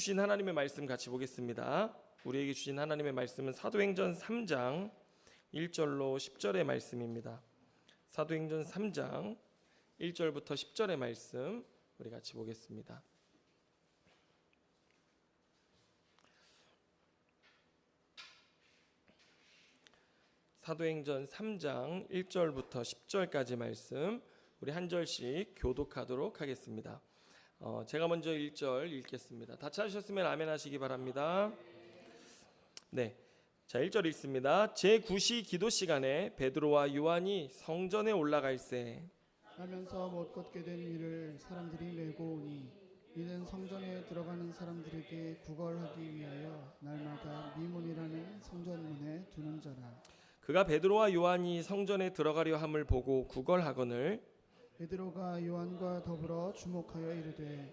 주신 하나님의 말씀 같이 보겠습니다. 우리에게 주신 하나님의 말씀은 사도행전 3장 1절로 10절의 말씀입니다. 사도행전 3장 1절부터 10절의 말씀 우리 같이 보겠습니다. 사도행전 3장 1절부터 10절까지 말씀 우리 한 절씩 교독하도록 하겠습니다. 제가 먼저 1절 읽겠습니다. 다 찾으셨으면 아멘 하시기 바랍니다. 네, 자 1절 읽습니다. 제9시 기도 시간에 베드로와 요한이 성전에 올라갈새 하면서 못 걷게 된 이를 사람들이 메고 오니 이는 성전에 들어가는 사람들에게 구걸하기 위하여 날마다 미문이라는 성전문에 두는 자라. 그가 베드로와 요한이 성전에 들어가려 함을 보고 구걸하거늘 베드로가 요한과 더불어 주목하여 이르되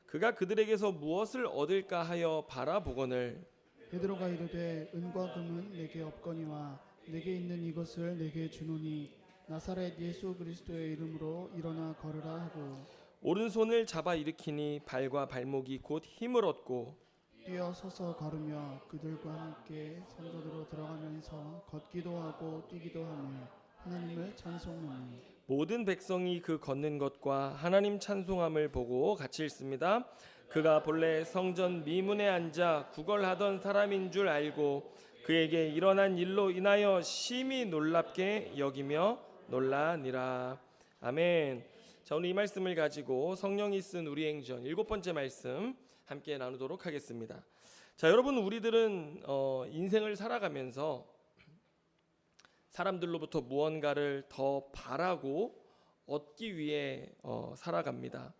그가 그들에게서 무엇을 얻을까 하여 바라보거늘 베드로가 이르되 은과 금은 내게 없거니와 내게 있는 이것을 내게 주노니 나사렛 예수 그리스도의 이름으로 일어나 걸으라 하고 오른손을 잡아 일으키니 발과 발목이 곧 힘을 얻고 뛰어 서서 걸으며 그들과 함께 성전으로 들어가면서 걷기도 하고 뛰기도 하며 하나님을 찬송하니 모든 백성이 그 걷는 것과 하나님 찬송함을 보고 같이 읽습니다. 그가 본래 성전 미문에 앉아 구걸하던 사람인 줄 알고 그에게 일어난 일로 인하여 심히 놀랍게 여기며 놀라니라. 아멘. 자, 오늘 이 말씀을 가지고 성령이 쓴 우리 행전 7번째 말씀 함께 나누도록 하겠습니다. 자, 여러분 우리들은 인생을 살아가면서 사람들로부터 무언가를 더 바라고 얻기 위해 살아갑니다.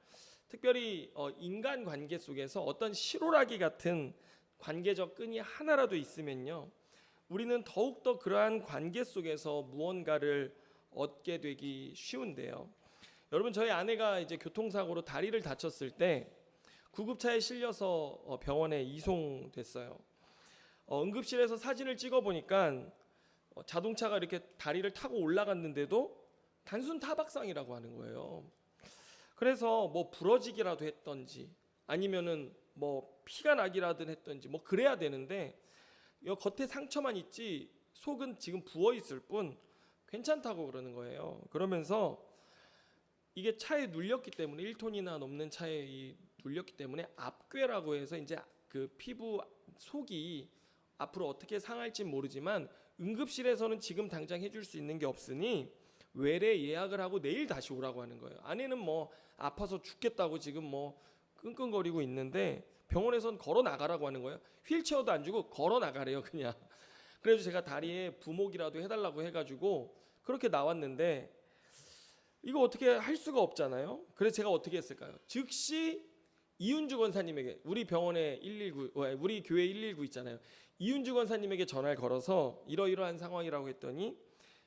특별히 인간 관계 속에서 어떤 실오라기 같은 관계적 끈이 하나라도 있으면요, 우리는 더욱더 그러한 관계 속에서 무언가를 얻게 되기 쉬운데요. 여러분, 저희 아내가 이제 교통사고로 다리를 다쳤을 때 구급차에 실려서 병원에 이송됐어요. 응급실에서 사진을 찍어보니까 자동차가 이렇게 다리를 타고 올라갔는데도 단순 타박상이라고 하는 거예요. 그래서 뭐 부러지기라도 했던지 아니면은 뭐 피가 나기라도 했던지 뭐 그래야 되는데 겉에 상처만 있지 속은 지금 부어 있을 뿐 괜찮다고 그러는 거예요. 그러면서 이게 차에 눌렸기 때문에 1톤이나 넘는 차에 눌렸기 때문에 압괴라고 해서 이제 그 피부 속이 앞으로 어떻게 상할지 모르지만 응급실에서는 지금 당장 해줄 수 있는 게 없으니 외래 예약을 하고 내일 다시 오라고 하는 거예요. 아내는 뭐 아파서 죽겠다고 지금 뭐 끙끙거리고 있는데 병원에서는 걸어 나가라고 하는 거예요. 휠체어도 안 주고 걸어 나가래요, 그냥. 그래서 제가 다리에 부목이라도 해달라고 해가지고 그렇게 나왔는데 이거 어떻게 할 수가 없잖아요. 그래서 제가 어떻게 했을까요? 즉시 이윤주 권사님에게, 우리 병원에 119, 우리 교회 119 있잖아요. 이윤주 권사님에게 전화를 걸어서 이러이러한 상황이라고 했더니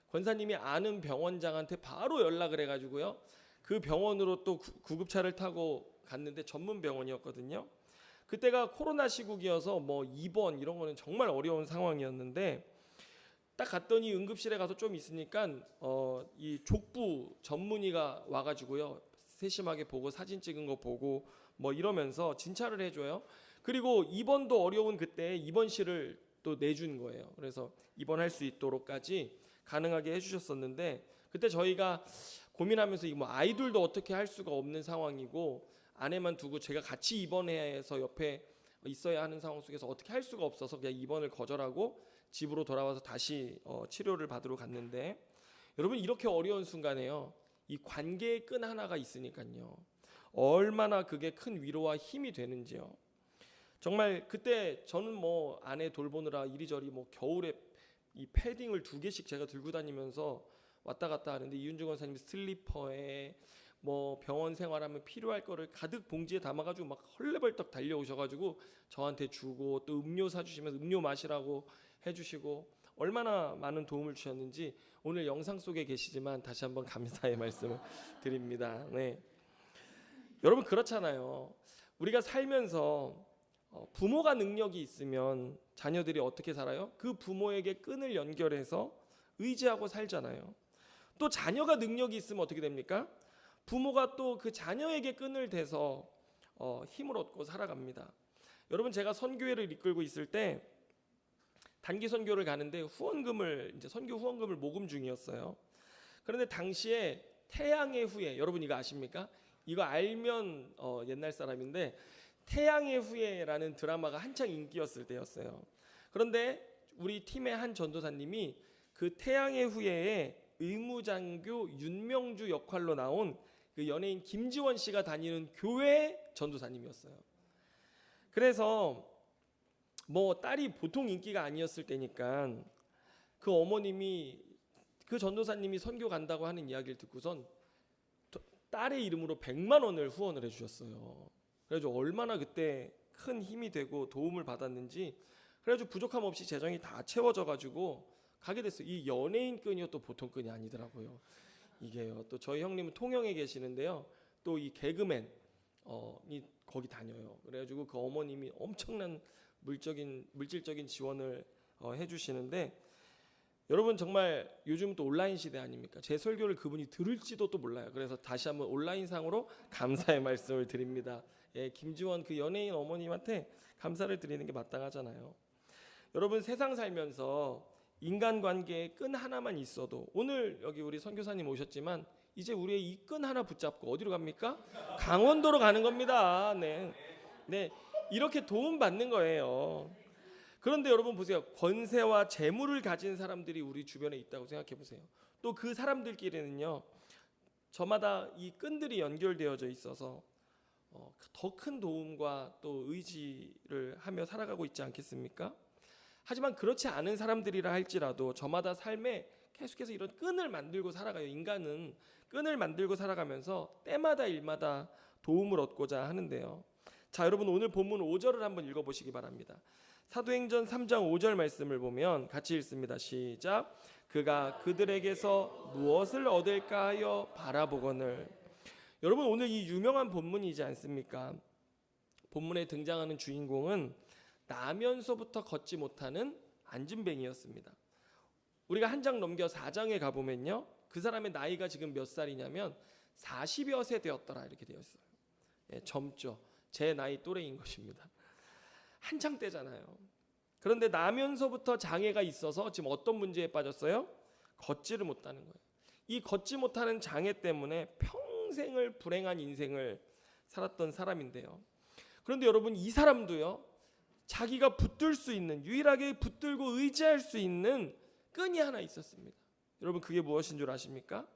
권사님이 아는 병원장한테 바로 연락을 해가지고요. 그 병원으로 또 구급차를 타고 갔는데 전문 병원이었거든요. 그때가 코로나 시국이어서 뭐 입원 이런 거는 정말 어려운 상황이었는데 딱 갔더니 응급실에 가서 좀 있으니까 이 족부 전문의가 와가지고요. 세심하게 보고 사진 찍은 거 보고 뭐 이러면서 진찰을 해줘요. 그리고 입원도 어려운 그때 입원실을 또 내준 거예요. 그래서 입원할 수 있도록까지 가능하게 해주셨었는데 그때 저희가 고민하면서 뭐 아이들도 어떻게 할 수가 없는 상황이고 아내만 두고 제가 같이 입원해야 해서 옆에 있어야 하는 상황 속에서 어떻게 할 수가 없어서 그냥 입원을 거절하고 집으로 돌아와서 다시 치료를 받으러 갔는데 여러분 이렇게 어려운 순간에요. 이 관계의 끈 하나가 있으니까요. 얼마나 그게 큰 위로와 힘이 되는지요. 정말 그때 저는 뭐 아내 돌보느라 이리저리 뭐 겨울에 이 패딩을 2개씩 제가 들고 다니면서 왔다 갔다 하는데 이윤주 권사님이 슬리퍼에 뭐 병원 생활하면 필요할 거를 가득 봉지에 담아가지고 막 헐레벌떡 달려오셔가지고 저한테 주고 또 음료 사주시면서 음료 마시라고 해주시고 얼마나 많은 도움을 주셨는지 오늘 영상 속에 계시지만 다시 한번 감사의 말씀을 드립니다. 네. 여러분 그렇잖아요. 우리가 살면서 부모가 능력이 있으면 자녀들이 어떻게 살아요? 그 부모에게 끈을 연결해서 의지하고 살잖아요. 또 자녀가 능력이 있으면 어떻게 됩니까? 부모가 또 그 자녀에게 끈을 대서 힘을 얻고 살아갑니다. 여러분, 제가 선교회를 이끌고 있을 때 단기 선교를 가는데 후원금을 이제 선교 후원금을 모금 중이었어요. 그런데 당시에 태양의 후예, 여러분 이거 아십니까? 이거 알면 옛날 사람인데 태양의 후예라는 드라마가 한창 인기였을 때였어요. 그런데 우리 팀의 한 전도사님이 그 태양의 후예에 의무장교 윤명주 역할로 나온 그 연예인 김지원 씨가 다니는 교회 전도사님이었어요. 그래서 뭐 딸이 보통 인기가 아니었을 때니까 그 어머님이 그 전도사님이 선교 간다고 하는 이야기를 듣고선 딸의 이름으로 100만 원을 후원을 해주셨어요. 그래가지고 얼마나 그때 큰 힘이 되고 도움을 받았는지, 그래가지고 부족함 없이 재정이 다 채워져가지고 가게 됐어요. 이 연예인 끈이요 또 보통 끈이 아니더라고요. 이게요. 또 저희 형님은 통영에 계시는데요. 또 이 개그맨이 거기 다녀요. 그래가지고 그 어머님이 엄청난 물질적인 지원을 해주시는데, 여러분 정말 요즘 또 온라인 시대 아닙니까? 제 설교를 그분이 들을지도 또 몰라요. 그래서 다시 한번 온라인상으로 감사의 말씀을 드립니다. 예, 김지원 그 연예인 어머님한테 감사를 드리는 게 마땅하잖아요. 여러분, 세상 살면서 인간관계에 끈 하나만 있어도, 오늘 여기 우리 선교사님 오셨지만 이제 우리의 이 끈 하나 붙잡고 어디로 갑니까? 강원도로 가는 겁니다. 네, 이렇게 도움 받는 거예요. 그런데 여러분 보세요. 권세와 재물을 가진 사람들이 우리 주변에 있다고 생각해 보세요. 또 그 사람들끼리는요, 저마다 이 끈들이 연결되어져 있어서 더 큰 도움과 또 의지를 하며 살아가고 있지 않겠습니까? 하지만 그렇지 않은 사람들이라 할지라도 저마다 삶에 계속해서 이런 끈을 만들고 살아가요. 인간은 끈을 만들고 살아가면서 때마다 일마다 도움을 얻고자 하는데요. 자, 여러분 오늘 본문 5절을 한번 읽어보시기 바랍니다. 사도행전 3장 5절 말씀을 보면 같이 읽습니다. 시작. 그가 그들에게서 무엇을 얻을까 하여 바라보거늘. 여러분, 오늘 이 유명한 본문이지 않습니까? 본문에 등장하는 주인공은 나면서부터 걷지 못하는 안진뱅이였습니다. 우리가 한 장 넘겨 4장에 가보면요, 그 사람의 나이가 지금 몇 살이냐면 40여 세 되었더라 이렇게 되어 있어요. 예, 젊죠. 제 나이 또래인 것입니다. 한창 때잖아요. 그런데 나면서부터 장애가 있어서 지금 어떤 문제에 빠졌어요? 걷지를 못하는 거예요. 이 걷지 못하는 장애 때문에 평생을 불행한 인생을 살았던 사람인데요. 그런데 여러분, 이 사람도요, 자기가 붙들 수 있는, 유일하게 붙들고 의지할 수 있는 끈이 하나 있었습니다. 여러분, 그게 무엇인 줄 아십니까?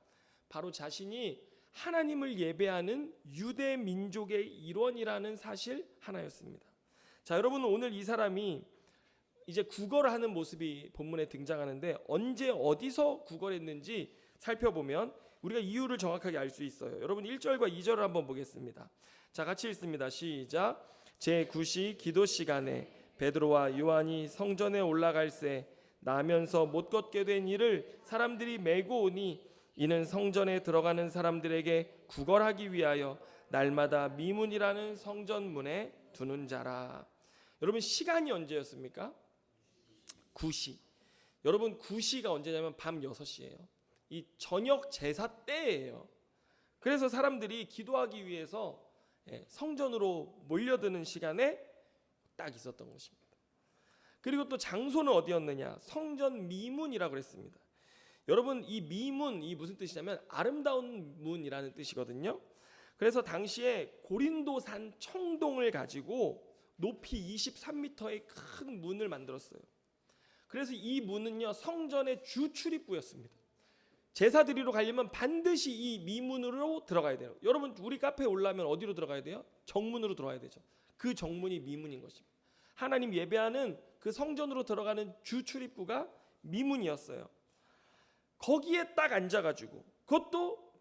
바로 자신이 하나님을 예배하는 유대 민족의 일원이라는 사실 하나였습니다. 자, 여러분, 오늘 이 사람이 이제 구걸을 하는 모습이 본문에 등장하는데, 언제 어디서 구걸했는지 살펴보면 우리가 이유를 정확하게 알 수 있어요. 여러분, 1절과 2절을 한번 보겠습니다. 자, 같이 읽습니다. 시작. 제9시 기도 시간에 베드로와 요한이 성전에 올라갈새 나면서 못 걷게 된 이를 사람들이 메고 오니 이는 성전에 들어가는 사람들에게 구걸하기 위하여 날마다 미문이라는 성전문에 두는 자라. 여러분, 시간이 언제였습니까? 9시. 여러분, 9시가 언제냐면 밤 6시예요. 이 저녁 제사 때예요. 그래서 사람들이 기도하기 위해서 성전으로 몰려드는 시간에 딱 있었던 것입니다. 그리고 또 장소는 어디였느냐? 성전 미문이라고 그랬습니다. 여러분, 이 미문, 이 무슨 뜻이냐면 아름다운 문이라는 뜻이거든요. 그래서 당시에 고린도산 청동을 가지고 높이 23m의 큰 문을 만들었어요. 그래서 이 문은요, 성전의 주 출입구였습니다. 제사 드리러 가려면 반드시 이 미문으로 들어가야 돼요. 여러분, 우리 카페에 올라면 어디로 들어가야 돼요? 정문으로 들어가야 되죠. 그 정문이 미문인 것입니다. 하나님 예배하는 그 성전으로 들어가는 주 출입구가 미문이었어요. 거기에 딱 앉아가지고, 그것도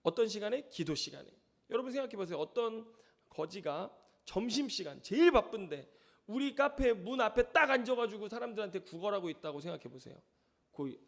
어떤 시간에? 기도 시간에. 여러분 생각해 보세요. 어떤 거지가 점심시간 제일 바쁜데 우리 카페 문 앞에 딱 앉아가지고 사람들한테 구걸하고 있다고 생각해 보세요. 거의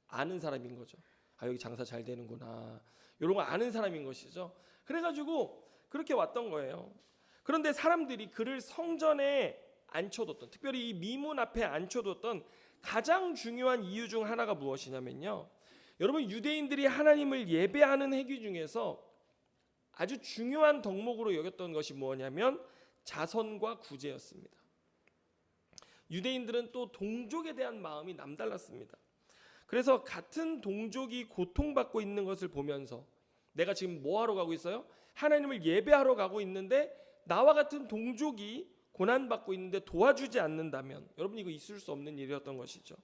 아는 사람인 거죠. 아, 여기 장사 잘 되는구나, 이런 거 아는 사람인 것이죠. 그래가지고 그렇게 왔던 거예요. 그런데 사람들이 그를 성전에 앉혀뒀던, 특별히 이 미문 앞에 앉혀뒀던 가장 중요한 이유 중 하나가 무엇이냐면요, 여러분, 유대인들이 하나님을 예배하는 행위 중에서 아주 중요한 덕목으로 여겼던 것이 뭐냐면 자선과 구제였습니다. 유대인들은 또 동족에 대한 마음이 남달랐습니다. 그래서 같은 동족이 고통받고 있는 것을 보면서 내가 지금 뭐 하러 가고 있어요? 하나님을 예배하러 가고 있는데 나와 같은 동족이 고난받고 있는데 도와주지 않는다면, 여러분 이거 있을 수 없는 일이었던 것이죠.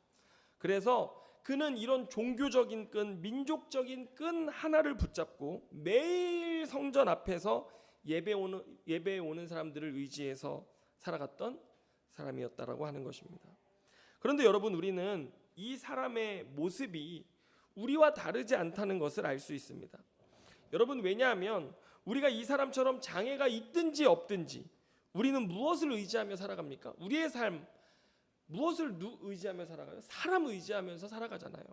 그래서 그는 이런 종교적인 끈, 민족적인 끈 하나를 붙잡고 매일 성전 앞에서 예배에 오는 사람들을 의지해서 살아갔던 사람이었다라고 하는 것입니다. 그런데 여러분, 우리는 이 사람의 모습이 우리와 다르지 않다는 것을 알 수 있습니다. 여러분, 왜냐하면 우리가 이 사람처럼 장애가 있든지 없든지 우리는 무엇을 의지하며 살아갑니까? 우리의 삶 무엇을 의지하며 살아가요? 사람 의지하면서 살아가잖아요.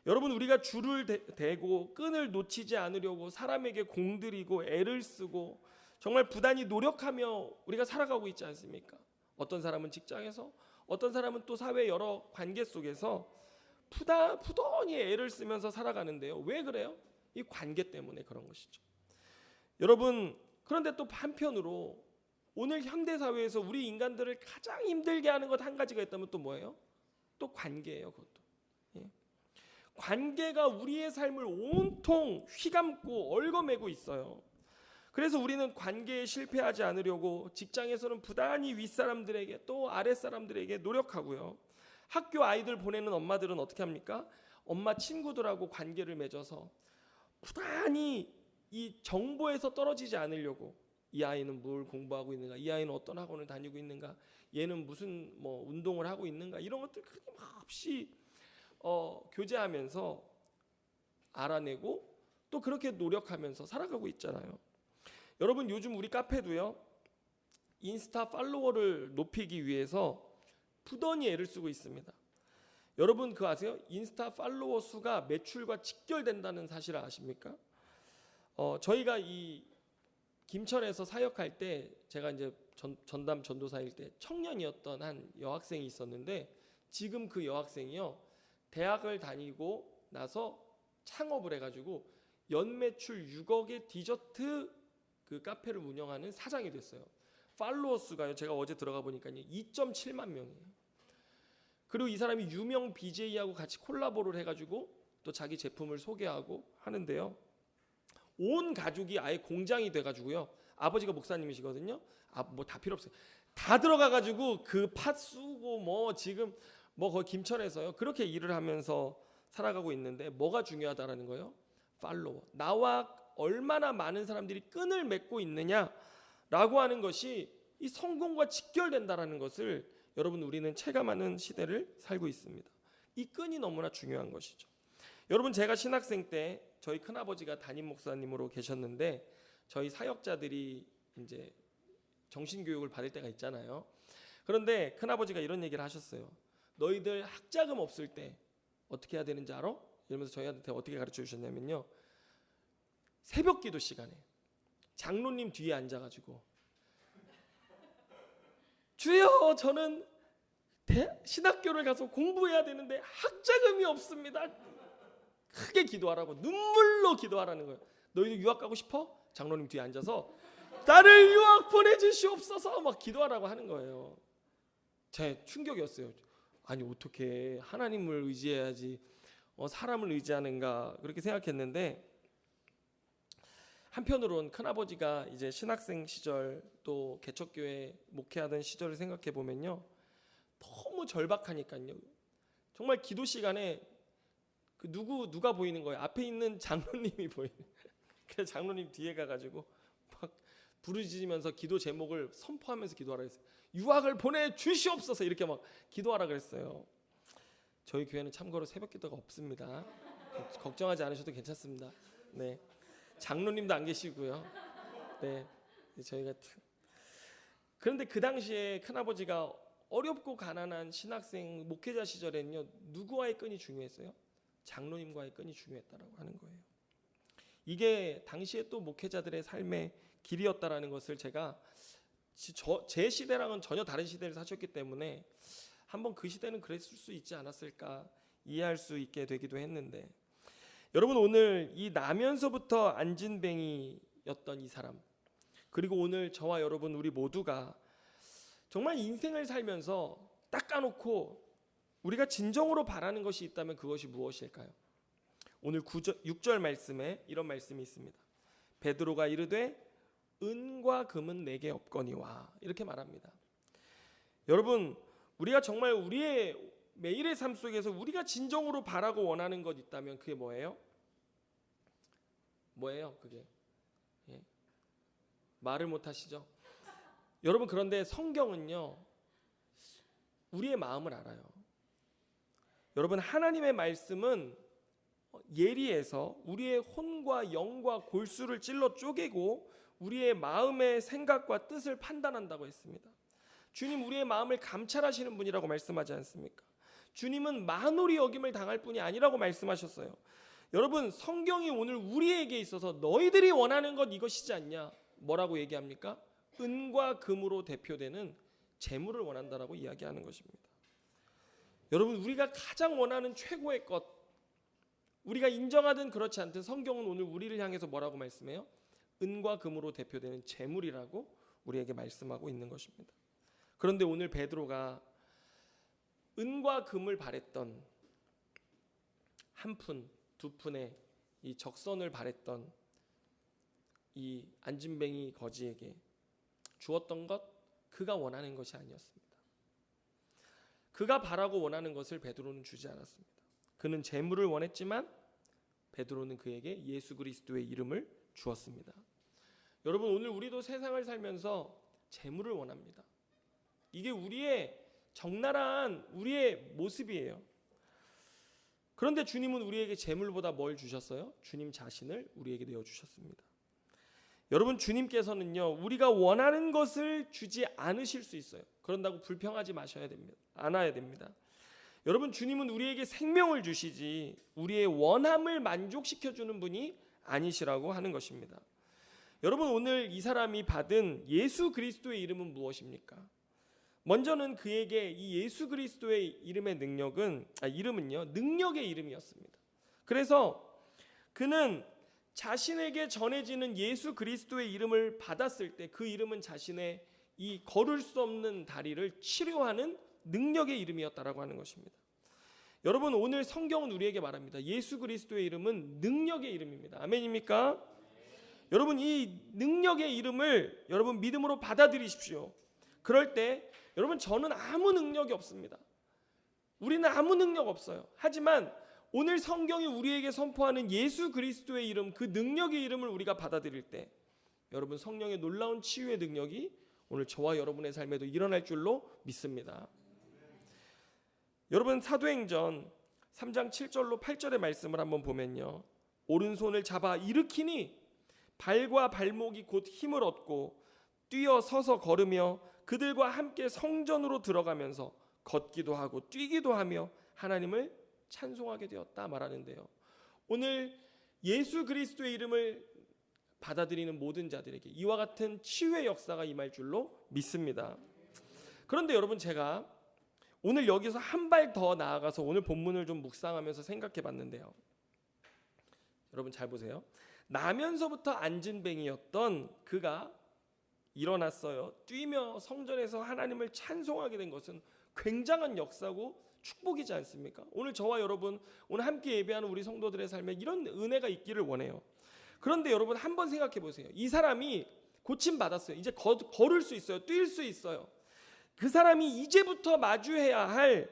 여러분, 우리가 줄을 대고 끈을 놓치지 않으려고 사람에게 공들이고 애를 쓰고 정말 부단히 노력하며 우리가 살아가고 있지 않습니까? 어떤 사람은 직장에서, 어떤 사람은 또 사회 여러 관계 속에서 부단히 애를 쓰면서 살아가는데요. 왜 그래요? 이 관계 때문에 그런 것이죠. 여러분, 그런데 또 한편으로 오늘 현대 사회에서 우리 인간들을 가장 힘들게 하는 것 한 가지가 있다면 또 뭐예요? 또 관계예요. 그것도. 예. 관계가 우리의 삶을 온통 휘감고 얽어매고 있어요. 그래서 우리는 관계에 실패하지 않으려고 직장에서는 부단히 윗사람들에게 또 아랫사람들에게 노력하고요. 학교 아이들 보내는 엄마들은 어떻게 합니까? 엄마 친구들하고 관계를 맺어서 부단히 이 정보에서 떨어지지 않으려고, 이 아이는 뭘 공부하고 있는가, 이 아이는 어떤 학원을 다니고 있는가, 얘는 무슨 운동을 하고 있는가, 이런 것들 끊임없이 교제하면서 알아내고 또 그렇게 노력하면서 살아가고 있잖아요. 여러분, 요즘 우리 카페도요, 인스타 팔로워를 높이기 위해서 부단히 애를 쓰고 있습니다. 여러분 그거 아세요? 인스타 팔로워 수가 매출과 직결된다는 사실을 아십니까? 저희가 이 김천에서 사역할 때, 제가 이제 전담 전도사일 때 청년이었던 한 여학생이 있었는데, 지금 그 여학생이요, 대학을 다니고 나서 창업을 해가지고 연매출 6억의 디저트 그 카페를 운영하는 사장이 됐어요. 팔로워 수가요, 제가 어제 들어가 보니까요 2.7만 명이에요. 그리고 이 사람이 유명 BJ하고 같이 콜라보를 해가지고 또 자기 제품을 소개하고 하는데요. 온 가족이 아예 공장이 돼가지고요. 아버지가 목사님이시거든요. 뭐 다 필요 없어요. 다 들어가가지고 그 팥 쑤고 지금 거의 김천에서요, 그렇게 일을 하면서 살아가고 있는데, 뭐가 중요하다라는 거예요? 팔로워. 나와 얼마나 많은 사람들이 끈을 맺고 있느냐라고 하는 것이 이 성공과 직결된다라는 것을 여러분, 우리는 체감하는 시대를 살고 있습니다. 이 끈이 너무나 중요한 것이죠. 여러분, 제가 신학생 때 저희 큰아버지가 담임 목사님으로 계셨는데, 저희 사역자들이 이제 정신교육을 받을 때가 있잖아요. 그런데 큰아버지가 이런 얘기를 하셨어요. 너희들 학자금 없을 때 어떻게 해야 되는지 알아? 이러면서 저희한테 어떻게 가르쳐 주셨냐면요, 새벽 기도 시간에 장로님 뒤에 앉아가지고, 주여, 저는 신학교를 가서 공부해야 되는데 학자금이 없습니다. 크게 기도하라고, 눈물로 기도하라는 거예요. 너희들 유학 가고 싶어? 장로님 뒤에 앉아서 나를 유학 보내주시옵소서 막 기도하라고 하는 거예요. 제 충격이었어요. 아니, 어떻게 하나님을 의지해야지 사람을 의지하는가, 그렇게 생각했는데, 한편으론 큰아버지가 이제 신학생 시절 또 개척교회 목회하던 시절을 생각해 보면요, 너무 절박하니까요, 정말 기도 시간에 누가 보이는 거예요? 앞에 있는 장로님이 보이는. 그래서 장로님 뒤에 가가지고 막 부르짖으면서 기도 제목을 선포하면서 기도하라 했어요. 유학을 보내주시옵소서, 이렇게 막 기도하라 그랬어요. 저희 교회는 참고로 새벽 기도가 없습니다. 걱정하지 않으셔도 괜찮습니다. 네, 장로님도 안 계시고요. 네, 저희가 그런데 그 당시에 큰아버지가 어렵고 가난한 신학생 목회자 시절에는요, 누구와의 끈이 중요했어요? 장로님과의 끈이 중요했다라고 하는 거예요. 이게 당시에 또 목회자들의 삶의 길이었다라는 것을 제가 제 시대랑은 전혀 다른 시대를 사셨기 때문에 한번 그 시대는 그랬을 수 있지 않았을까 이해할 수 있게 되기도 했는데, 여러분, 오늘 이 나면서부터 안진뱅이 였던 이 사람, 그리고 오늘 저와 여러분 우리 모두가 정말 인생을 살면서 딱 까놓고 우리가 진정으로 바라는 것이 있다면 그것이 무엇일까요? 오늘 6절 말씀에 이런 말씀이 있습니다. 베드로가 이르되 은과 금은 내게 없거니와, 이렇게 말합니다. 여러분, 우리가 정말 우리의 매일의 삶 속에서 우리가 진정으로 바라고 원하는 것 있다면 그게 뭐예요? 뭐예요 그게? 예. 말을 못 하시죠? 여러분, 그런데 성경은요 우리의 마음을 알아요. 여러분, 하나님의 말씀은 예리해서 우리의 혼과 영과 골수를 찔러 쪼개고 우리의 마음의 생각과 뜻을 판단한다고 했습니다. 주님, 우리의 마음을 감찰하시는 분이라고 말씀하지 않습니까? 주님은 만홀히 여김을 당할 뿐이 아니라고 말씀하셨어요. 여러분, 성경이 오늘 우리에게 있어서 너희들이 원하는 것 이것이지 않냐, 뭐라고 얘기합니까? 은과 금으로 대표되는 재물을 원한다라고 이야기하는 것입니다. 여러분, 우리가 가장 원하는 최고의 것, 우리가 인정하든 그렇지 않든 성경은 오늘 우리를 향해서 뭐라고 말씀해요? 은과 금으로 대표되는 재물이라고 우리에게 말씀하고 있는 것입니다. 그런데 오늘 베드로가 은과 금을 바랬던, 한 푼, 두 푼의 이 적선을 바랬던 이 안진뱅이 거지에게 주었던 것, 그가 원하는 것이 아니었습니다. 그가 바라고 원하는 것을 베드로는 주지 않았습니다. 그는 재물을 원했지만 베드로는 그에게 예수 그리스도의 이름을 주었습니다. 여러분, 오늘 우리도 세상을 살면서 재물을 원합니다. 이게 우리의 적나라한 우리의 모습이에요. 그런데 주님은 우리에게 재물보다 뭘 주셨어요? 주님 자신을 우리에게 내어주셨습니다. 여러분, 주님께서는요 우리가 원하는 것을 주지 않으실 수 있어요. 그런다고 불평하지 마셔야 됩니다. 않아야 됩니다. 여러분, 주님은 우리에게 생명을 주시지 우리의 원함을 만족시켜주는 분이 아니시라고 하는 것입니다. 여러분, 오늘 이 사람이 받은 예수 그리스도의 이름은 무엇입니까? 먼저는 그에게 이 예수 그리스도의 이름의 이름은요 능력의 이름이었습니다. 그래서 그는 자신에게 전해지는 예수 그리스도의 이름을 받았을 때 그 이름은 자신의 이 걸을 수 없는 다리를 치료하는 능력의 이름이었다라고 하는 것입니다. 여러분, 오늘 성경은 우리에게 말합니다. 예수 그리스도의 이름은 능력의 이름입니다. 아멘입니까? 여러분, 이 능력의 이름을 여러분 믿음으로 받아들이십시오. 그럴 때 여러분, 저는 아무 능력이 없습니다. 우리는 아무 능력 없어요. 하지만 오늘 성경이 우리에게 선포하는 예수 그리스도의 이름, 그 능력의 이름을 우리가 받아들일 때 여러분, 성령의 놀라운 치유의 능력이 오늘 저와 여러분의 삶에도 일어날 줄로 믿습니다. 여러분, 사도행전 3장 7절로 8절의 말씀을 한번 보면요, 오른손을 잡아 일으키니 발과 발목이 곧 힘을 얻고 뛰어 서서 걸으며 그들과 함께 성전으로 들어가면서 걷기도 하고 뛰기도 하며 하나님을 찬송하게 되었다 말하는데요, 오늘 예수 그리스도의 이름을 받아들이는 모든 자들에게 이와 같은 치유의 역사가 임할 줄로 믿습니다. 그런데 여러분, 제가 오늘 여기서 한 발 더 나아가서 오늘 본문을 좀 묵상하면서 생각해 봤는데요, 여러분 잘 보세요. 나면서부터 안진뱅이였던 그가 일어났어요. 뛰며 성전에서 하나님을 찬송하게 된 것은 굉장한 역사고 축복이지 않습니까? 오늘 저와 여러분, 오늘 함께 예배하는 우리 성도들의 삶에 이런 은혜가 있기를 원해요. 그런데 여러분, 한번 생각해 보세요. 이 사람이 고침 받았어요. 이제 걸을 수 있어요. 뛸 수 있어요. 그 사람이 이제부터 마주해야 할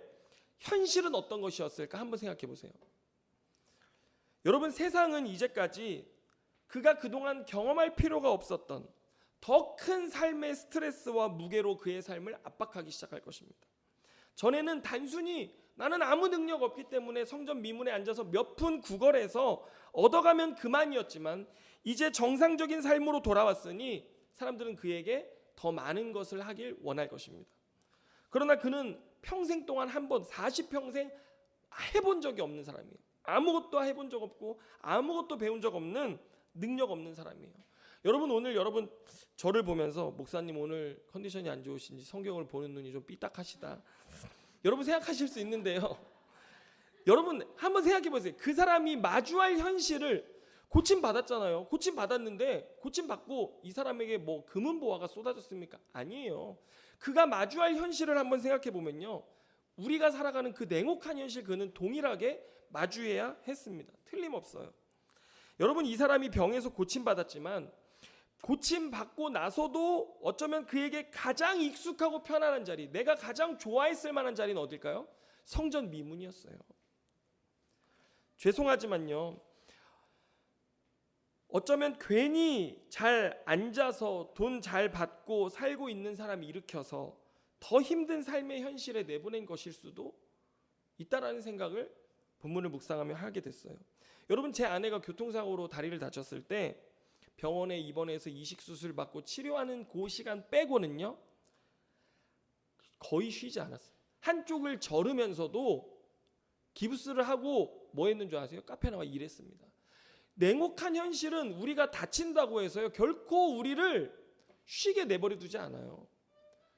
현실은 어떤 것이었을까? 한번 생각해 보세요. 여러분, 세상은 이제까지 그가 그동안 경험할 필요가 없었던 더 큰 삶의 스트레스와 무게로 그의 삶을 압박하기 시작할 것입니다. 전에는 단순히 나는 아무 능력 없기 때문에 성전 미문에 앉아서 몇 분 구걸해서 얻어가면 그만이었지만 이제 정상적인 삶으로 돌아왔으니 사람들은 그에게 더 많은 것을 하길 원할 것입니다. 그러나 그는 평생 동안 한 번 40평생 해본 적이 없는 사람이에요. 아무것도 해본 적 없고 아무것도 배운 적 없는 능력 없는 사람이에요. 여러분, 오늘 여러분 저를 보면서 목사님 오늘 컨디션이 안 좋으신지 성경을 보는 눈이 좀 삐딱하시다, 여러분 생각하실 수 있는데요, 여러분 한번 생각해 보세요. 그 사람이 마주할 현실을 고침 받았잖아요. 고침 받았는데 고침 받고 이 사람에게 뭐 금은 보화가 쏟아졌습니까? 아니에요. 그가 마주할 현실을 한번 생각해 보면요, 우리가 살아가는 그 냉혹한 현실 그는 동일하게 마주해야 했습니다. 틀림없어요. 여러분, 이 사람이 병에서 고침 받았지만 고침 받고 나서도 어쩌면 그에게 가장 익숙하고 편안한 자리, 내가 가장 좋아했을 만한 자리는 어딜까요? 성전 미문이었어요. 죄송하지만요, 어쩌면 괜히 잘 앉아서 돈 잘 받고 살고 있는 사람이 일으켜서 더 힘든 삶의 현실에 내보낸 것일 수도 있다라는 생각을 본문을 묵상하며 하게 됐어요. 여러분, 제 아내가 교통사고로 다리를 다쳤을 때 병원에 입원해서 이식 수술 받고 치료하는 그 시간 빼고는요, 거의 쉬지 않았어요. 한쪽을 저르면서도 기부스를 하고 뭐 했는 줄 아세요? 카페 나와 일했습니다. 냉혹한 현실은 우리가 다친다고 해서요, 결코 우리를 쉬게 내버려 두지 않아요.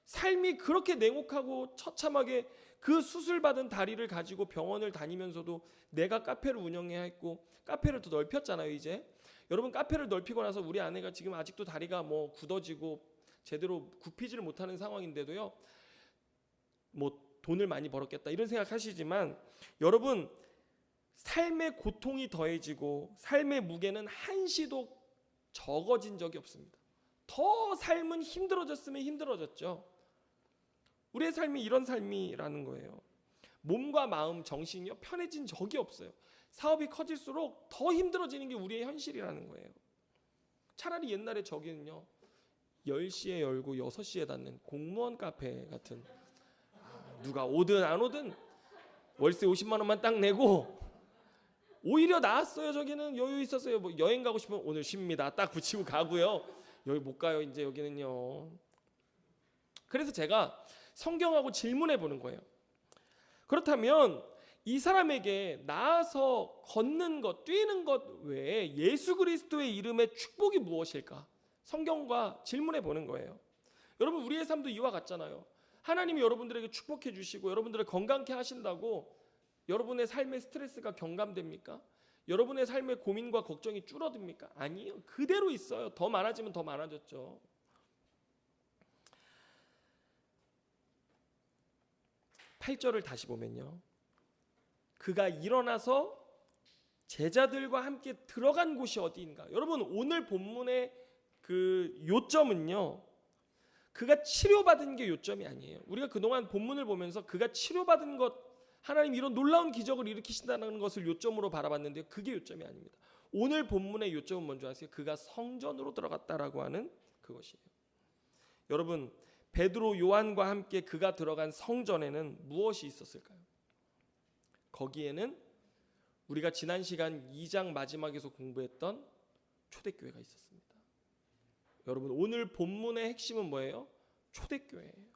삶이 그렇게 냉혹하고 처참하게 그 수술받은 다리를 가지고 병원을 다니면서도 내가 카페를 운영해야 했고, 카페를 더 넓혔잖아요. 이제 여러분, 카페를 넓히고 나서 우리 아내가 지금 아직도 다리가 뭐 굳어지고 제대로 굽히지를 못하는 상황인데도요, 뭐 돈을 많이 벌었겠다 이런 생각하시지만, 여러분, 삶의 고통이 더해지고 삶의 무게는 한시도 적어진 적이 없습니다. 더 삶은 힘들어졌으면 힘들어졌죠. 우리의 삶이 이런 삶이라는 거예요. 몸과 마음, 정신이요, 편해진 적이 없어요. 사업이 커질수록 더 힘들어지는 게 우리의 현실이라는 거예요. 차라리 옛날에 저기는요, 10시에 열고 6시에 닫는 공무원 카페 같은, 누가 오든 안 오든 월세 50만 원만 딱 내고, 오히려 나았어요. 저기는 여유 있었어요. 뭐 여행 가고 싶으면 오늘 쉽니다 딱 붙이고 가고요. 여기 못 가요. 이제 여기는요. 그래서 제가 성경하고 질문해 보는 거예요. 그렇다면 이 사람에게 나아서 걷는 것, 뛰는 것 외에 예수 그리스도의 이름의 축복이 무엇일까? 성경과 질문해 보는 거예요. 여러분, 우리의 삶도 이와 같잖아요. 하나님이 여러분들에게 축복해 주시고 여러분들을 건강케 하신다고 여러분의 삶의 스트레스가 경감됩니까? 여러분의 삶의 고민과 걱정이 줄어듭니까? 아니에요. 그대로 있어요. 더 많아지면 더 많아졌죠. 8절을 다시 보면요, 그가 일어나서 제자들과 함께 들어간 곳이 어디인가? 여러분, 오늘 본문의 그 요점은요, 그가 치료받은 게 요점이 아니에요. 우리가 그동안 본문을 보면서 그가 치료받은 것, 하나님 이런 놀라운 기적을 일으키신다는 것을 요점으로 바라봤는데요, 그게 요점이 아닙니다. 오늘 본문의 요점은 뭔지 아세요? 그가 성전으로 들어갔다라고 하는 그것이에요. 여러분, 베드로, 요한과 함께 그가 들어간 성전에는 무엇이 있었을까요? 거기에는 우리가 지난 시간 2장 마지막에서 공부했던 초대교회가 있었습니다. 여러분, 오늘 본문의 핵심은 뭐예요? 초대교회예요.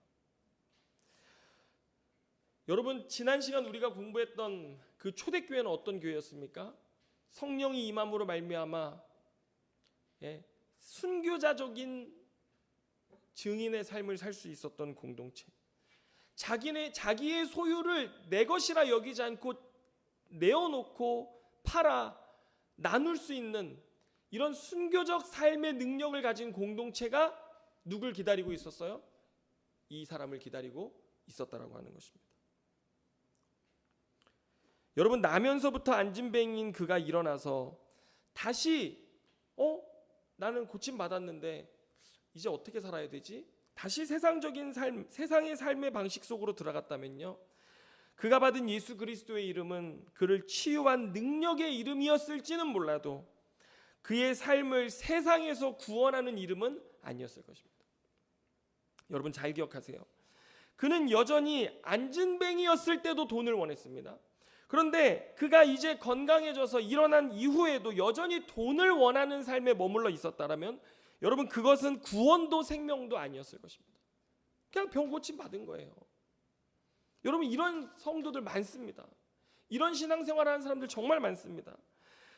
여러분, 지난 시간 우리가 공부했던 그 초대교회는 어떤 교회였습니까? 성령이 임함으로 말미암아 순교자적인 증인의 삶을 살 수 있었던 공동체, 자기의 소유를 내 것이라 여기지 않고 내어놓고 팔아 나눌 수 있는 이런 순교적 삶의 능력을 가진 공동체가 누굴 기다리고 있었어요? 이 사람을 기다리고 있었다라고 하는 것입니다. 여러분, 나면서부터 안진뱅이인 그가 일어나서 다시 나는 고침 받았는데 이제 어떻게 살아야 되지? 다시 세상적인 삶, 세상의 삶의 방식 속으로 들어갔다면요, 그가 받은 예수 그리스도의 이름은 그를 치유한 능력의 이름이었을지는 몰라도 그의 삶을 세상에서 구원하는 이름은 아니었을 것입니다. 여러분, 잘 기억하세요. 그는 여전히 안진뱅이였을 때도 돈을 원했습니다. 그런데 그가 이제 건강해져서 일어난 이후에도 여전히 돈을 원하는 삶에 머물러 있었다라면 여러분, 그것은 구원도 생명도 아니었을 것입니다. 그냥 병 고침 받은 거예요. 여러분, 이런 성도들 많습니다. 이런 신앙생활하는 사람들 정말 많습니다.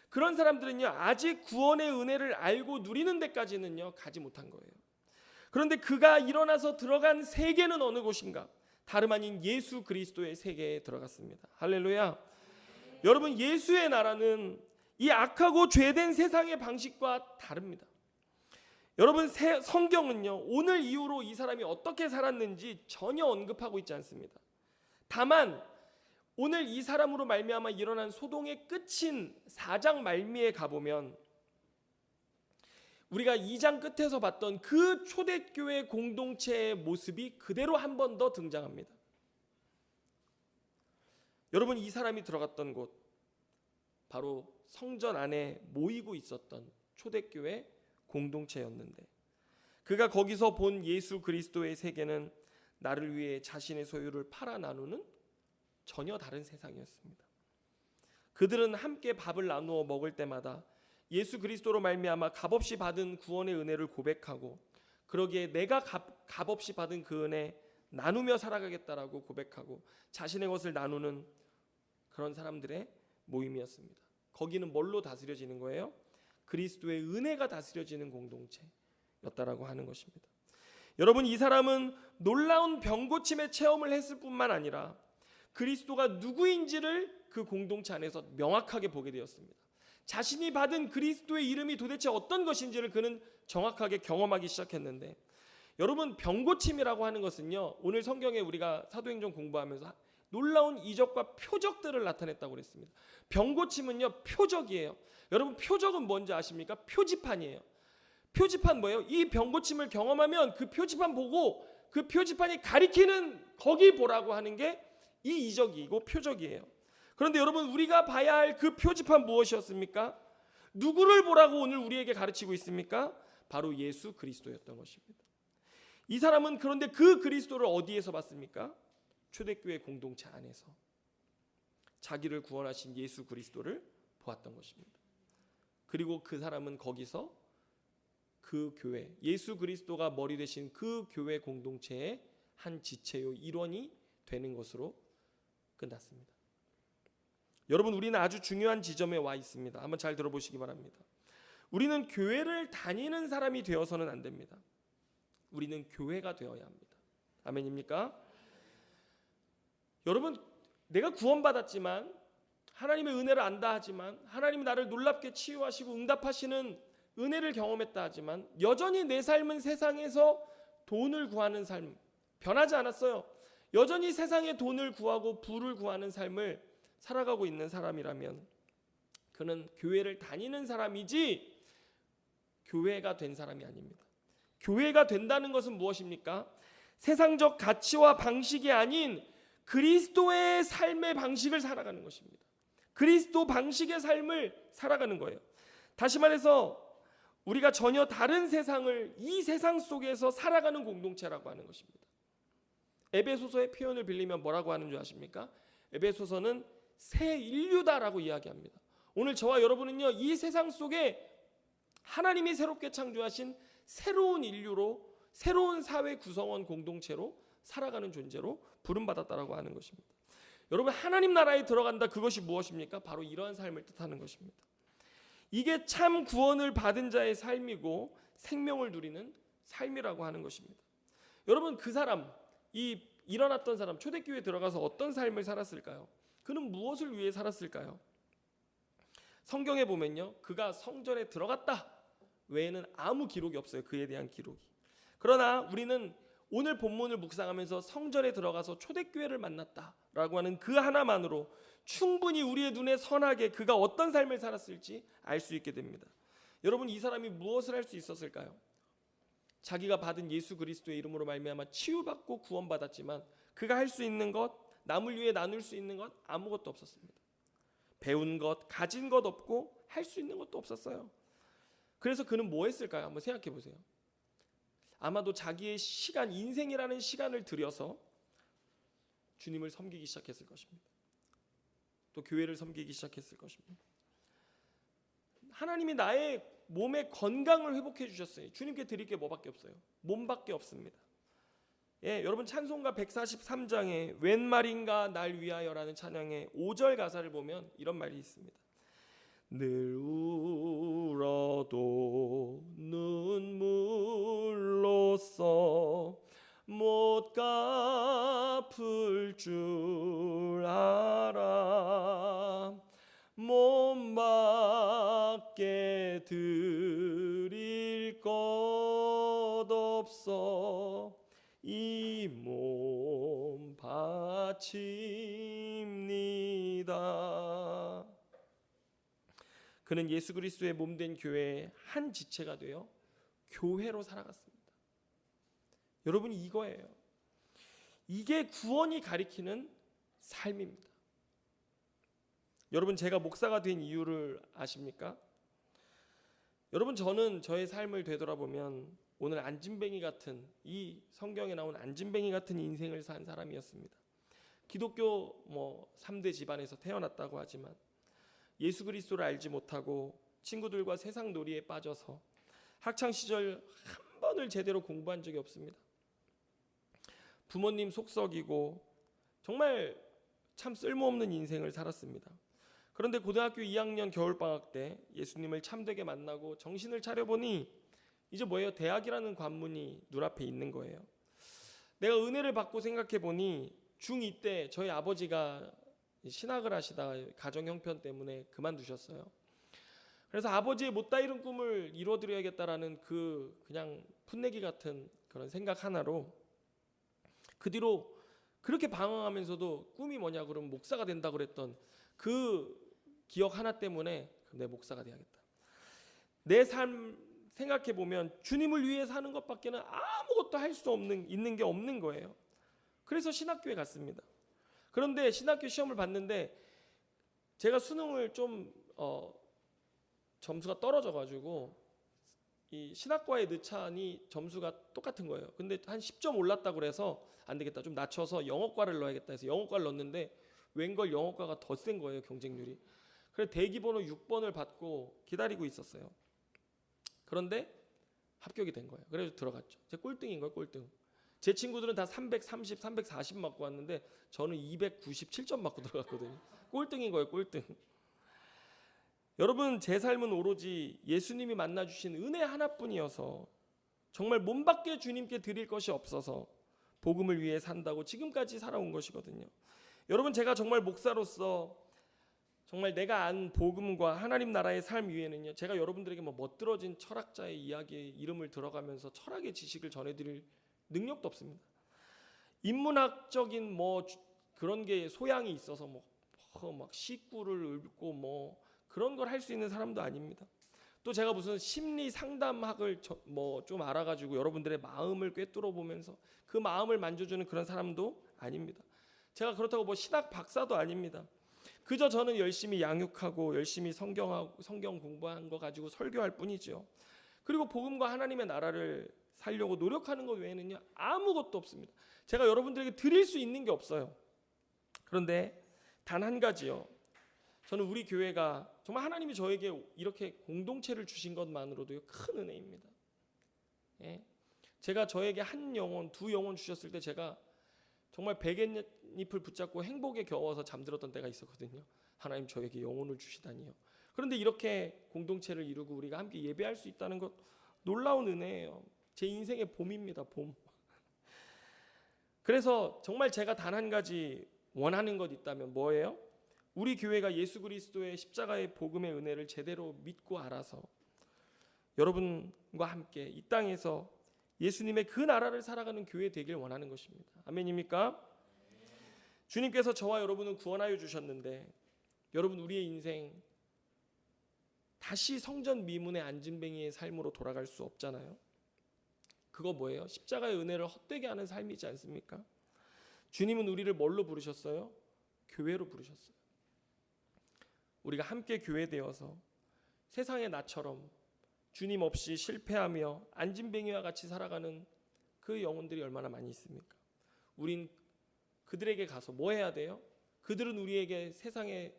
그런 사람들은요, 아직 구원의 은혜를 알고 누리는 데까지는요 가지 못한 거예요. 그런데 그가 일어나서 들어간 세계는 어느 곳인가? 다름 아닌 예수 그리스도의 세계에 들어갔습니다. 할렐루야. 여러분, 예수의 나라는 이 악하고 죄된 세상의 방식과 다릅니다. 여러분, 성경은요, 오늘 이후로 이 사람이 어떻게 살았는지 전혀 언급하고 있지 않습니다. 다만 오늘 이 사람으로 말미암아 일어난 소동의 끝인 4장 말미에 가보면 우리가 2장 끝에서 봤던 그 초대교회 공동체의 모습이 그대로 한 번 더 등장합니다. 여러분, 이 사람이 들어갔던 곳, 바로 성전 안에 모이고 있었던 초대교회 공동체였는데, 그가 거기서 본 예수 그리스도의 세계는 나를 위해 자신의 소유를 팔아 나누는 전혀 다른 세상이었습니다. 그들은 함께 밥을 나누어 먹을 때마다 예수 그리스도로 말미암아 값없이 받은 구원의 은혜를 고백하고, 그러기에 내가 값없이 받은 그 은혜 나누며 살아가겠다라고 고백하고 자신의 것을 나누는 그런 사람들의 모임이었습니다. 거기는 뭘로 다스려지는 거예요? 그리스도의 은혜가 다스려지는 공동체였다라고 하는 것입니다. 여러분, 이 사람은 놀라운 병고침의 체험을 했을 뿐만 아니라 그리스도가 누구인지를 그 공동체 안에서 명확하게 보게 되었습니다. 자신이 받은 그리스도의 이름이 도대체 어떤 것인지를 그는 정확하게 경험하기 시작했는데, 여러분, 병고침이라고 하는 것은요, 오늘 성경에 우리가 사도행전 공부하면서 놀라운 이적과 표적들을 나타냈다고 그랬습니다. 병고침은요, 표적이에요. 여러분, 표적은 뭔지 아십니까? 표지판이에요. 표지판 뭐예요? 이 병고침을 경험하면 그 표지판 보고 그 표지판이 가리키는 거기 보라고 하는 게 이 이적이고 표적이에요. 그런데 여러분, 우리가 봐야 할 그 표지판 무엇이었습니까? 누구를 보라고 오늘 우리에게 가르치고 있습니까? 바로 예수 그리스도였던 것입니다. 이 사람은 그런데 그 그리스도를 어디에서 봤습니까? 초대교회 공동체 안에서 자기를 구원하신 예수 그리스도를 보았던 것입니다. 그리고 그 사람은 거기서 그 교회, 예수 그리스도가 머리 되신 그 교회 공동체의 한 지체요, 일원이 되는 것으로 끝났습니다. 여러분, 우리는 아주 중요한 지점에 와 있습니다. 한번 잘 들어보시기 바랍니다. 우리는 교회를 다니는 사람이 되어서는 안 됩니다. 우리는 교회가 되어야 합니다. 아멘입니까? 여러분, 내가 구원받았지만, 하나님의 은혜를 안다 하지만, 하나님이 나를 놀랍게 치유하시고 응답하시는 은혜를 경험했다 하지만, 여전히 내 삶은 세상에서 돈을 구하는 삶, 변하지 않았어요. 여전히 세상에 돈을 구하고 부를 구하는 삶을 살아가고 있는 사람이라면 그는 교회를 다니는 사람이지 교회가 된 사람이 아닙니다. 교회가 된다는 것은 무엇입니까? 세상적 가치와 방식이 아닌 그리스도의 삶의 방식을 살아가는 것입니다. 그리스도 방식의 삶을 살아가는 거예요. 다시 말해서 우리가 전혀 다른 세상을 이 세상 속에서 살아가는 공동체라고 하는 것입니다. 에베소서의 표현을 빌리면 뭐라고 하는 줄 아십니까? 에베소서는 새 인류다라고 이야기합니다. 오늘 저와 여러분은요, 이 세상 속에 하나님이 새롭게 창조하신 새로운 인류로, 새로운 사회 구성원 공동체로 살아가는 존재로 부름받았다라고 하는 것입니다. 여러분, 하나님 나라에 들어간다, 그것이 무엇입니까? 바로 이러한 삶을 뜻하는 것입니다. 이게 참 구원을 받은 자의 삶이고 생명을 누리는 삶이라고 하는 것입니다. 여러분, 그 사람, 이 일어났던 사람, 초대교회에 들어가서 어떤 삶을 살았을까요? 그는 무엇을 위해 살았을까요? 성경에 보면요, 그가 성전에 들어갔다 외에는 아무 기록이 없어요. 그에 대한 기록이. 그러나 우리는 오늘 본문을 묵상하면서 성전에 들어가서 초대교회를 만났다라고 하는 그 하나만으로 충분히 우리의 눈에 선하게 그가 어떤 삶을 살았을지 알 수 있게 됩니다. 여러분, 이 사람이 무엇을 할 수 있었을까요? 자기가 받은 예수 그리스도의 이름으로 말미암아 치유받고 구원받았지만 그가 할 수 있는 것, 남을 위해 나눌 수 있는 것 아무것도 없었습니다. 배운 것, 가진 것 없고 할 수 있는 것도 없었어요. 그래서 그는 뭐 했을까요? 한번 생각해 보세요. 아마도 자기의 시간, 인생이라는 시간을 들여서 주님을 섬기기 시작했을 것입니다. 또 교회를 섬기기 시작했을 것입니다. 하나님이 나의 몸의 건강을 회복해 주셨어요. 주님께 드릴 게 뭐밖에 없어요? 몸밖에 없습니다. 예, 여러분, 찬송가 143장에 웬 말인가 날 위하여라는 찬양의 5절 가사를 보면 이런 말이 있습니다. 늘 울어도 눈물로써 못 갚을 줄 알아 몸 주님께 드릴 것 없어 이 몸 바칩니다. 그는 예수 그리스도의 몸된 교회의 한 지체가 되어 교회로 살아갔습니다. 여러분, 이거예요. 이게 구원이 가리키는 삶입니다. 여러분, 제가 목사가 된 이유를 아십니까? 여러분, 저는 저의 삶을 되돌아보면 오늘 안진뱅이 같은, 이 성경에 나온 안진뱅이 같은 인생을 산 사람이었습니다. 기독교 3대 집안에서 태어났다고 하지만 예수 그리스도를 알지 못하고 친구들과 세상 놀이에 빠져서 학창 시절 한 번을 제대로 공부한 적이 없습니다. 부모님 속썩이고 정말 참 쓸모없는 인생을 살았습니다. 그런데 고등학교 2학년 겨울방학 때 예수님을 참되게 만나고 정신을 차려보니 이제 뭐예요? 대학이라는 관문이 눈앞에 있는 거예요. 내가 은혜를 받고 생각해보니 중2 때 저희 아버지가 신학을 하시다가 가정 형편 때문에 그만두셨어요. 그래서 아버지의 못다 이룬 꿈을 이루어드려야겠다라는 그냥 풋내기 같은 그런 생각 하나로 그 뒤로 그렇게 방황하면서도 꿈이 뭐냐 그러면 목사가 된다 그랬던 그 기억 하나 때문에 내 목사가 돼야겠다. 내 삶 생각해 보면 주님을 위해 사는 것밖에는 아무것도 할 수 있는 게 없는 거예요. 그래서 신학교에 갔습니다. 그런데 신학교 시험을 봤는데 제가 수능을 좀 점수가 떨어져가지고 이 신학과에 넣자니 점수가 똑같은 거예요. 근데 한 10점 올랐다고 그래서 안 되겠다, 좀 낮춰서 영어과를 넣어야겠다 해서 영어과를 넣었는데 웬걸 영어과가 더 센 거예요, 경쟁률이. 그래서 대기번호 6번을 받고 기다리고 있었어요. 그런데 합격이 된 거예요. 그래서 들어갔죠. 제 꼴등인 거예요, 꼴등. 제 친구들은 다 330, 340 맞고 왔는데 저는 297점 맞고 들어갔거든요. 꼴등인 거예요, 꼴등. 여러분, 제 삶은 오로지 예수님이 만나주신 은혜 하나뿐이어서 정말 몸밖에 주님께 드릴 것이 없어서 복음을 위해 산다고 지금까지 살아온 것이거든요. 여러분, 제가 정말 목사로서 정말 내가 안 복음과 하나님 나라의 삶 위에는요, 제가 여러분들에게 멋들어진 철학자의 이야기에 이름을 들어가면서 철학의 지식을 전해드릴 능력도 없습니다. 인문학적인 그런 게 소양이 있어서 막 시구를 읽고 그런 걸 할 수 있는 사람도 아닙니다. 또 제가 무슨 심리 상담학을 좀 알아가지고 여러분들의 마음을 꿰뚫어 보면서 그 마음을 만져주는 그런 사람도 아닙니다. 제가 그렇다고 신학 박사도 아닙니다. 그저 저는 열심히 양육하고 열심히 성경 공부한 거 가지고 설교할 뿐이죠. 그리고 복음과 하나님의 나라를 살려고 노력하는 것 외에는요, 아무것도 없습니다. 제가 여러분들에게 드릴 수 있는 게 없어요. 그런데 단 한 가지요. 저는 우리 교회가 정말 하나님이 저에게 이렇게 공동체를 주신 것만으로도 큰 은혜입니다. 예? 제가 저에게 한 영혼, 두 영혼 주셨을 때 제가 정말 베갯잎을 붙잡고 행복에 겨워서 잠들었던 때가 있었거든요. 하나님 저에게 영혼을 주시다니요. 그런데 이렇게 공동체를 이루고 우리가 함께 예배할 수 있다는 것 놀라운 은혜예요. 제 인생의 봄입니다, 봄. 그래서 정말 제가 단 한 가지 원하는 것 있다면 뭐예요? 우리 교회가 예수 그리스도의 십자가의 복음의 은혜를 제대로 믿고 알아서 여러분과 함께 이 땅에서 예수님의 그 나라를 살아가는 교회 되길 원하는 것입니다. 아멘입니까? 주님께서 저와 여러분을 구원하여 주셨는데 여러분, 우리의 인생 다시 성전 미문의 안진뱅이의 삶으로 돌아갈 수 없잖아요. 그거 뭐예요? 십자가의 은혜를 헛되게 하는 삶이지 않습니까? 주님은 우리를 뭘로 부르셨어요? 교회로 부르셨어요. 우리가 함께 교회 되어서 세상의 나처럼 주님 없이 실패하며 안진뱅이와 같이 살아가는 그 영혼들이 얼마나 많이 있습니까? 우린 그들에게 가서 뭐 해야 돼요? 그들은 우리에게 세상의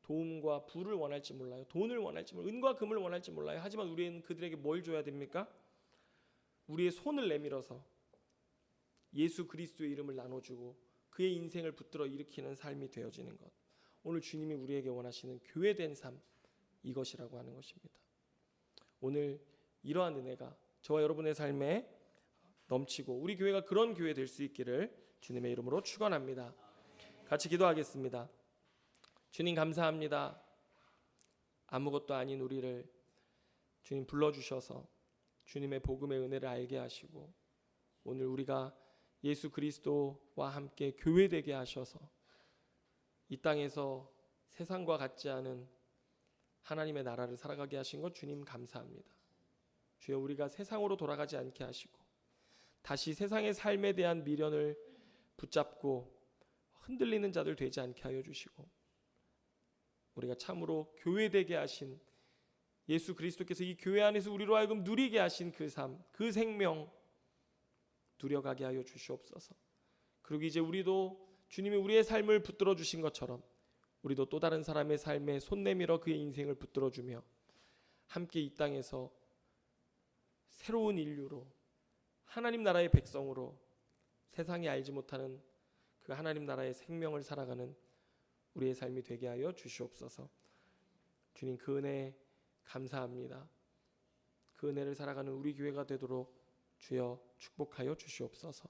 도움과 부를 원할지 몰라요. 돈을 원할지 몰라요. 은과 금을 원할지 몰라요. 하지만 우리는 그들에게 뭘 줘야 됩니까? 우리의 손을 내밀어서 예수 그리스도의 이름을 나눠주고 그의 인생을 붙들어 일으키는 삶이 되어지는 것. 오늘 주님이 우리에게 원하시는 교회된 삶, 이것이라고 하는 것입니다. 오늘 이러한 은혜가 저와 여러분의 삶에 넘치고 우리 교회가 그런 교회 될 수 있기를 주님의 이름으로 축원합니다. 같이 기도하겠습니다. 주님 감사합니다. 아무것도 아닌 우리를 주님 불러주셔서 주님의 복음의 은혜를 알게 하시고 오늘 우리가 예수 그리스도와 함께 교회되게 하셔서 이 땅에서 세상과 같지 않은 하나님의 나라를 살아가게 하신 것 주님 감사합니다. 주여, 우리가 세상으로 돌아가지 않게 하시고 다시 세상의 삶에 대한 미련을 붙잡고 흔들리는 자들 되지 않게 하여 주시고 우리가 참으로 교회되게 하신 예수 그리스도께서 이 교회 안에서 우리로 하여금 누리게 하신 그 삶, 그 생명 누려가게 하여 주시옵소서. 그리고 이제 우리도 주님이 우리의 삶을 붙들어 주신 것처럼 우리도 또 다른 사람의 삶에 손 내밀어 그의 인생을 붙들어 주며 함께 이 땅에서 새로운 인류로 하나님 나라의 백성으로 세상이 알지 못하는 그 하나님 나라의 생명을 살아가는 우리의 삶이 되게 하여 주시옵소서. 주님, 그 은혜 감사합니다. 그 은혜를 살아가는 우리 교회가 되도록 주여 축복하여 주시옵소서.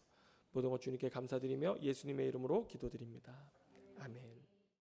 모든 것 주님께 감사드리며 예수님의 이름으로 기도드립니다. 아멘.